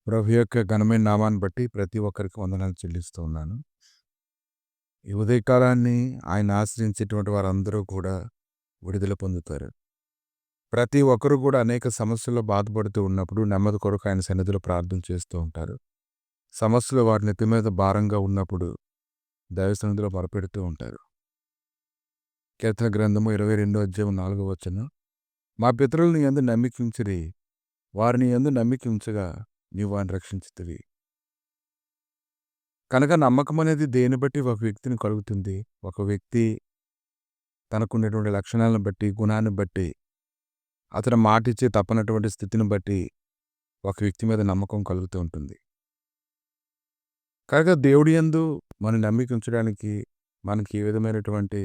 ప్రభు యొక్క ఘనమైన నామాన్ని బట్టి ప్రతి ఒక్కరికి వందనాలు చెల్లిస్తూ ఉన్నాను. ఈ ఉదయకాలాన్ని ఆయన ఆశ్రయించేటువంటి వారందరూ కూడా విడుదల పొందుతారు. ప్రతి ఒక్కరు కూడా అనేక సమస్యల్లో బాధపడుతూ ఉన్నప్పుడు నెమ్మది కొరకు ఆయన సన్నిధిలో ప్రార్థన చేస్తూ ఉంటారు. సమస్యలు వారి నెత్తి మీద భారంగా ఉన్నప్పుడు దైవ సన్నిధిలో మొరపెడుతూ ఉంటారు. కీర్తన గ్రంథము 22:4 మా పితరులు నీ యందు నమ్మికించిరి, వారిని యందు నమ్మికించగా నీవు వారిని రక్షించితివి. కనుక నమ్మకం అనేది దేన్ని బట్టి ఒక వ్యక్తిని కలుగుతుంది. ఒక వ్యక్తి తనకున్నటువంటి లక్షణాలను బట్టి, గుణాన్ని బట్టి, అతను మాటిచ్చి తప్పనటువంటి స్థితిని బట్టి ఒక వ్యక్తి మీద నమ్మకం కలుగుతూ ఉంటుంది. కనుక దేవుడి యందు మనం నమ్మిక ఉంచడానికి మనకి ఏ విధమైనటువంటి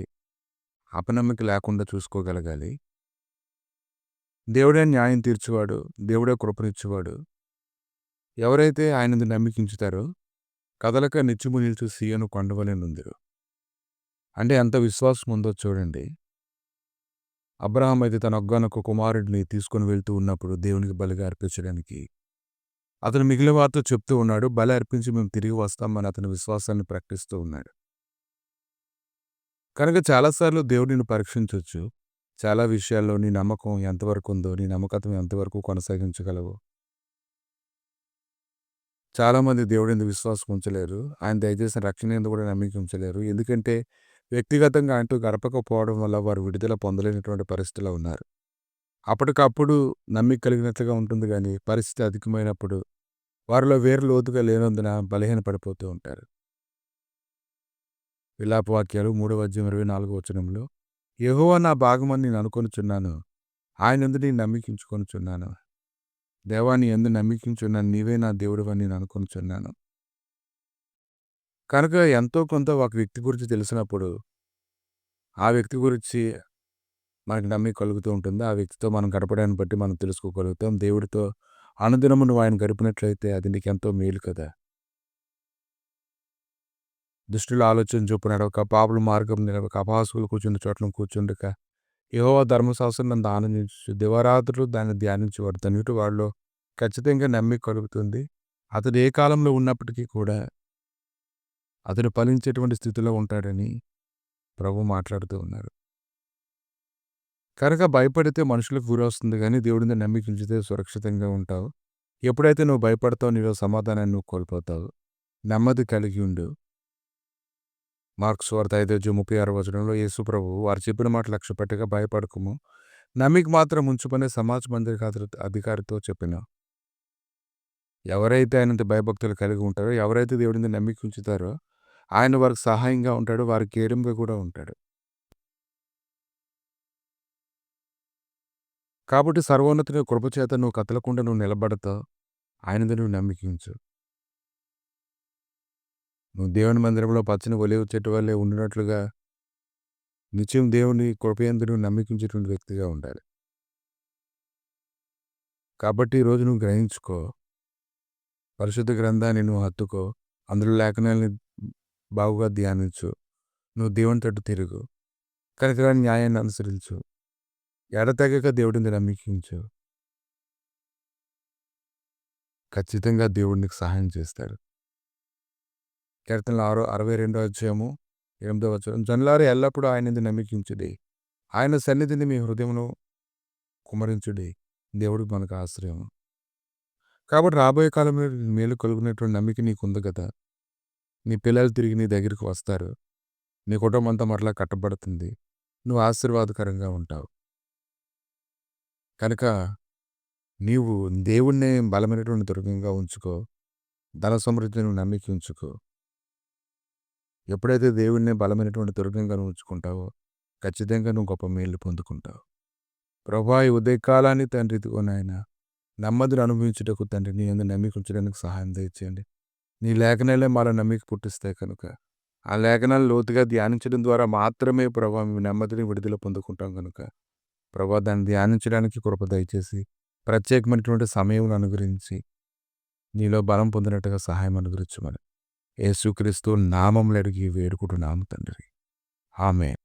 అపనమ్మిక లేకుండా చూసుకోగలగాలి. దేవుడే న్యాయం తీర్చువాడు, దేవుడే కృపనిచ్చేవాడు. ఎవరైతే ఆయనందు నమ్మికించుతారో కదలక నిత్యము నిలుచు సీయోను కొండవలె నుందురు. అంటే ఎంత విశ్వాసం ఉందో చూడండి. అబ్రహాం అయితే తన ఒక్కగానొక్క కుమారుడిని తీసుకొని వెళ్తూ ఉన్నప్పుడు దేవునికి బలిగా అర్పించడానికి అతను మిగిలిన వారితో చెప్తూ ఉన్నాడు, బలి అర్పించి మేము తిరిగి వస్తామని అతని విశ్వాసాన్ని ప్రకటిస్తూ ఉన్నాడు. కనుక చాలాసార్లు దేవుడిని పరీక్షించవచ్చు. చాలా విషయాల్లో నీ నమ్మకం ఎంతవరకు ఉందో, నీ నమ్మకత్వం ఎంతవరకు కొనసాగించగలవు. చాలామంది దేవుడి యందు విశ్వాసం ఉంచలేరు. ఆయన దయచేసిన రక్షణ యందు కూడా నమ్మిక ఉంచలేరు. ఎందుకంటే వ్యక్తిగతంగా అంటూ గడపకపోవడం వల్ల వారు విడుదల పొందలేనటువంటి పరిస్థితిలో ఉన్నారు. అప్పటికప్పుడు నమ్మిక కలిగినట్లుగా ఉంటుంది కానీ పరిస్థితి అధికమైనప్పుడు వారిలో వేరు లోతుగా లేనందున బలహీన పడిపోతూ ఉంటారు. విలాపవాక్యాలు 3:24 యెహోవా నా భాగమని నేను అనుకొనుచున్నాను, ఆయనందు నేను నమ్మికించుకొనుచున్నాను. దేవా నీ యందు నమ్మికించున్నాను, నీవే నా దేవుడివని నేను అనుకొనుచున్నాను. కనుక ఎంతో కొంత ఒక వ్యక్తి గురించి తెలిసినప్పుడు ఆ వ్యక్తి గురించి మనకి నమ్మిక కలుగుతూ ఉంటుంది. ఆ వ్యక్తితో మనం గడపడాన్ని బట్టి మనం తెలుసుకోగలుగుతాం. దేవుడితో అనుదినము నువ్వు ఆయన గడిపినట్లయితే అది నీకెంతో మేలు కదా. దుష్టుల ఆలోచన చొప్పున నడవక, పాపుల మార్గం నిలవక, అపహాసకులు కూర్చుండే చోట్ల కూర్చుండక, యెహోవా ధర్మశాస్త్రం నందు ఆనందించు, దివారాత్రులు దాన్ని ధ్యానించేవాడు ధన్యుడు. వాడిలో ఖచ్చితంగా నమ్మిక కలుగుతుంది. అతడు ఏ కాలంలో ఉన్నప్పటికీ కూడా అతడు ఫలించేటువంటి స్థితిలో ఉంటాడని ప్రభు మాట్లాడుతూ ఉన్నారు. కనుక భయపడితే మనుషులకు గురి వస్తుంది కానీ దేవుడి మీద నమ్మిక ఉంచితే సురక్షితంగా ఉంటావు. ఎప్పుడైతే నువ్వు భయపడతావు నీలో సమాధానాన్ని నువ్వు కోల్పోతావు. నెమ్మది కలిగి ఉండు. మార్కు సువార్త 5:36 యేసు ప్రభువు వారు చెప్పిన మాట లక్ష్యపెట్టగా భయపడకుము, నమ్మిక మాత్రం ఉంచుమని సమాజ మందిర అధికారితో చెప్పిన. ఎవరైతే ఆయనంత భయభక్తులు కలిగి ఉంటారో, ఎవరైతే దేవుడి మీద నమ్మిక ఉంచుతారో ఆయన వారికి సహాయంగా ఉంటాడు, వారికి కేరింపుగా కూడా ఉంటాడు. కాబట్టి సర్వోన్నతుని కృపచేత నువ్వు కదలకుండా నువ్వు నిలబడతావు. ఆయనది నువ్వు నమ్మికించు. నువ్వు దేవుని మందిరంలో పచ్చని ఒలీవ చెట్టు వల్లే ఉండినట్లుగా నిత్యం దేవుని కృపయందు నువ్వు నమ్మికించేటువంటి వ్యక్తిగా ఉండాలి. కాబట్టి ఈరోజు నువ్వు గ్రహించుకో, పరిశుద్ధ గ్రంథాన్ని నువ్వు హత్తుకో, అందులో లేఖనాలని బాగుగా ధ్యానించు, నువ్వు దేవుని తట్టు తిరుగు, కనుక న్యాయాన్ని అనుసరించు, ఎడతెగక దేవుడిని నమ్మికించు. ఖచ్చితంగా దేవుడు నీకు సహాయం చేస్తాడు. కీర్తనలు 62:8 జనులారా ఎల్లప్పుడూ ఆయనందు నమ్మికించుడి, ఆయన సన్నిధిని మీ హృదయమును కుమ్మరించుడి. దేవుడు మనకు ఆశ్రయం. కాబట్టి రాబోయే కాలంలో మేలు కలుగునేటువంటి నమ్మిక నీకు ఉంది కదా. నీ పిల్లలు తిరిగి నీ దగ్గరికి వస్తారు. నీ కుటుంబం అంతా మరలా కట్టబడుతుంది. నువ్వు ఆశీర్వాదకరంగా ఉంటావు. కనుక నీవు దేవుణ్ణే బలమైనటువంటి దుర్గంగా ఉంచుకో, ధన సమృద్ధిని నువ్వు నమ్మిక ఉంచుకో. ఎప్పుడైతే దేవుణ్ణి బలమైనటువంటి దుర్గంగా నువ్వు ఉంచుకుంటావో ఖచ్చితంగా నువ్వు గొప్ప మేలు పొందుకుంటావు. ప్రభువా ఈ ఉదయకాలాన్ని తండ్రి ఇదిగో నాయన నెమ్మదిని అనుభవించుటకు తండ్రి నీ యందు నమ్మిక ఉంచడానికి సహాయం దయచేయండి. నీ లేఖనాలే మాలో నమ్మిక పుట్టిస్తాయి కనుక ఆ లేఖనాలు లోతుగా ధ్యానించడం ద్వారా మాత్రమే ప్రభా మేము నెమ్మదిని విడుదల పొందుకుంటాం కనుక ప్రభా దాన్ని ధ్యానించడానికి కృప దయచేసి ప్రత్యేకమైనటువంటి సమయం అనుగ్రహించి నీలో బలం పొందినట్టుగా సహాయం అనుగ్రహించమని యేసుక్రీస్తు నామములో అడిగి వేడుకుంటున్నాము తండ్రి. ఆమేన్.